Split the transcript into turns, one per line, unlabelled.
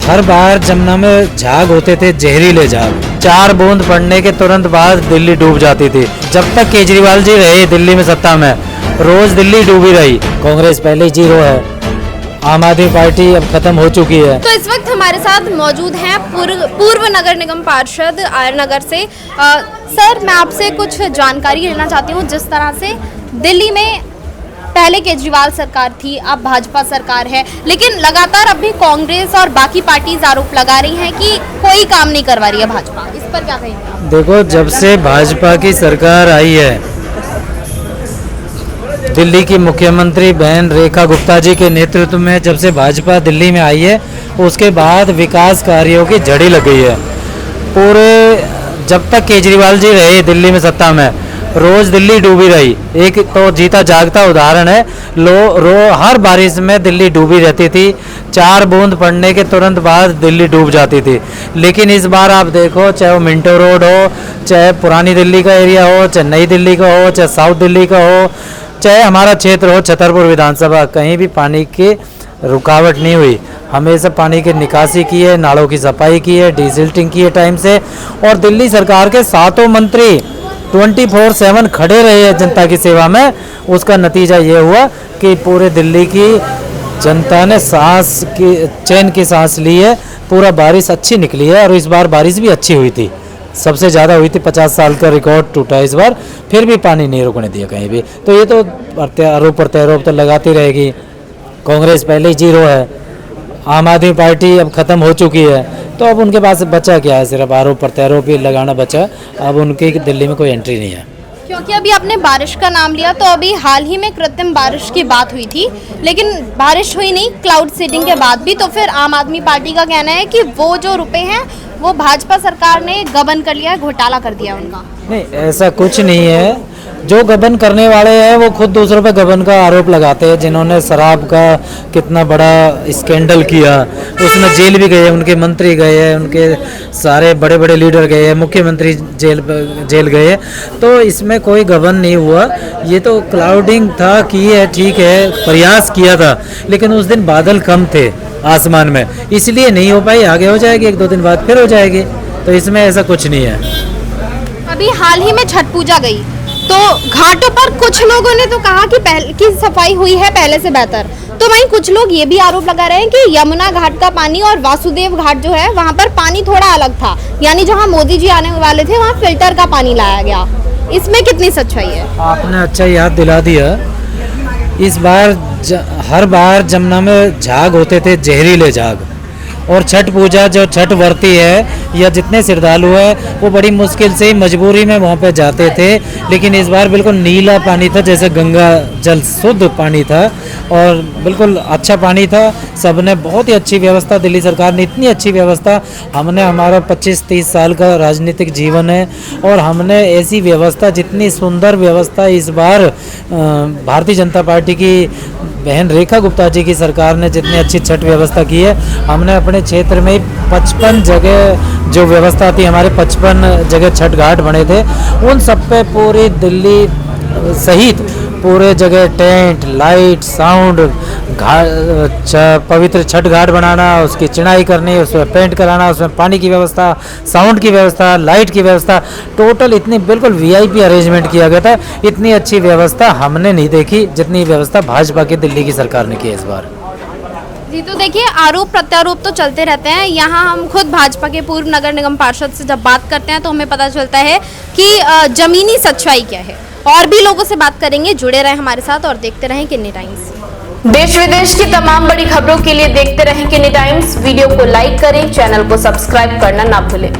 हर बार जमुना में झाग होते थे, जहरीले झाग। 4 बूंद पड़ने के तुरंत बाद दिल्ली डूब जाती थी। जब तक केजरीवाल जी रहे दिल्ली में सत्ता में, रोज दिल्ली डूबी रही। कांग्रेस पहले ही 0 है, आम आदमी पार्टी अब खत्म हो चुकी है।
तो इस वक्त हमारे साथ मौजूद हैं पूर्व नगर निगम पार्षद आयर नगर से। सर, मैं आपसे कुछ जानकारी लेना चाहती हूँ। जिस तरह से दिल्ली में पहले केजरीवाल सरकार थी, अब भाजपा सरकार है, लेकिन लगातार अभी कांग्रेस और बाकी पार्टीज आरोप लगा रही हैं कि कोई काम नहीं करवा रही है भाजपा। इस पर क्या कहेंगे?
देखो, जब से भाजपा की सरकार आई है, दिल्ली की मुख्यमंत्री बहन रेखा गुप्ता जी के नेतृत्व में जब से भाजपा दिल्ली में आई है, उसके बाद विकास कार्यों की झड़ी लग गई है। जब तक केजरीवाल जी रहे दिल्ली में सत्ता में, रोज दिल्ली डूबी रही। एक तो जीता जागता उदाहरण है। हर बारिश में दिल्ली डूबी रहती थी। 4 बूंद पड़ने के तुरंत बाद दिल्ली डूब जाती थी। लेकिन इस बार आप देखो, चाहे वो मिंटो रोड हो, चाहे पुरानी दिल्ली का एरिया हो, चाहे नई दिल्ली का हो, चाहे साउथ दिल्ली का हो, चाहे हमारा क्षेत्र हो छतरपुर विधानसभा, कहीं भी पानी की रुकावट नहीं हुई। हमेशा पानी की निकासी की है, नालों की सफाई की है, डिसिल्टिंग की है टाइम से। और दिल्ली सरकार के 7 मंत्री 24/7 खड़े रहे हैं जनता की सेवा में। उसका नतीजा ये हुआ कि पूरे दिल्ली की जनता ने चैन की सांस ली है। पूरा बारिश अच्छी निकली है और इस बार बारिश भी अच्छी हुई थी, सबसे ज़्यादा हुई थी। 50 साल का रिकॉर्ड टूटा इस बार, फिर भी पानी नहीं रुकने दिया कहीं भी। तो ये तो आरोप प्रत्यारोप तो लगाती रहेगी। कांग्रेस पहले ही 0 है, आम आदमी पार्टी अब खत्म हो चुकी है। तो अब उनके पास बचा क्या है? सिर्फ आरोप प्रत्यारोप ही लगाना बचा। अब उनकी दिल्ली में कोई एंट्री नहीं है।
क्योंकि अभी आपने बारिश का नाम लिया, तो अभी हाल ही में कृत्रिम बारिश की बात हुई थी, लेकिन बारिश हुई नहीं क्लाउड सीडिंग के बाद भी। तो फिर आम आदमी पार्टी का कहना है कि वो जो रुपए हैं वो भाजपा सरकार ने गबन कर लिया है, घोटाला कर दिया उनका।
नहीं, ऐसा कुछ नहीं है। जो गबन करने वाले हैं वो खुद दूसरों पे गबन का आरोप लगाते हैं। जिन्होंने शराब का कितना बड़ा स्कैंडल किया, उसमें जेल भी गए, उनके मंत्री गए, उनके सारे बड़े बड़े लीडर गए, मुख्यमंत्री जेल गए। तो इसमें कोई गबन नहीं हुआ। ये तो क्लाउडिंग था, की है, ठीक है, प्रयास किया था, लेकिन उस दिन बादल कम थे आसमान में, इसलिए नहीं हो पाई। आगे हो जाएगी, 1-2 दिन बाद फिर हो जाएगी। तो इसमें ऐसा कुछ नहीं है।
अभी हाल ही में छठ पूजा गई, तो घाटों पर कुछ लोगों ने तो कहा कि पहले की सफाई हुई है पहले से बेहतर। तो वहीं कुछ लोग ये भी आरोप लगा रहे हैं कि यमुना घाट का पानी और वासुदेव घाट जो है वहां पर पानी थोड़ा अलग था, यानी जहां मोदी जी आने वाले थे वहां फिल्टर का पानी लाया गया। इसमें कितनी सच्चाई है? आपने
अच्छा याद दिला दिया। इस बार हर बार जमुना में झाग होते थे, जहरीले झाग। और छठ पूजा जो छठ व्रती है या जितने श्रद्धालु हैं वो बड़ी मुश्किल से मजबूरी में वहाँ पे जाते थे। लेकिन इस बार बिल्कुल नीला पानी था, जैसे गंगा जल, शुद्ध पानी था और बिल्कुल अच्छा पानी था। सबने बहुत ही अच्छी व्यवस्था, दिल्ली सरकार ने इतनी अच्छी व्यवस्था। हमने, हमारा 25-30 साल का राजनीतिक जीवन है और हमने ऐसी व्यवस्था, जितनी सुंदर व्यवस्था इस बार भारतीय जनता पार्टी की बहन रेखा गुप्ता जी की सरकार ने जितनी अच्छी छठ व्यवस्था की है। हमने अपने क्षेत्र में 55 जगह जो व्यवस्था थी, हमारे 55 जगह छठ घाट बने थे। उन सब पे पूरी दिल्ली सहित पूरे जगह टेंट, लाइट, साउंड, पवित्र छठ घाट बनाना, उसकी चिनाई करनी, उसमें पेंट कराना, उसमें पानी की व्यवस्था, साउंड की व्यवस्था, लाइट की व्यवस्था, टोटल इतनी बिल्कुल VIP अरेंजमेंट किया गया था। इतनी अच्छी व्यवस्था हमने नहीं देखी जितनी व्यवस्था भाजपा की दिल्ली की सरकार ने की इस बार।
जी, तो देखिए, आरोप प्रत्यारोप तो चलते रहते हैं। यहाँ हम खुद भाजपा के पूर्व नगर निगम पार्षद से जब बात करते हैं तो हमें पता चलता है कि जमीनी सच्चाई क्या है। और भी लोगों से बात करेंगे। जुड़े रहें हमारे साथ और देखते रहें किन्नी टाइम्स। देश विदेश की तमाम बड़ी खबरों के लिए देखते रहें किन्नी टाइम्स। वीडियो को लाइक करें, चैनल को सब्सक्राइब करना ना भूलें।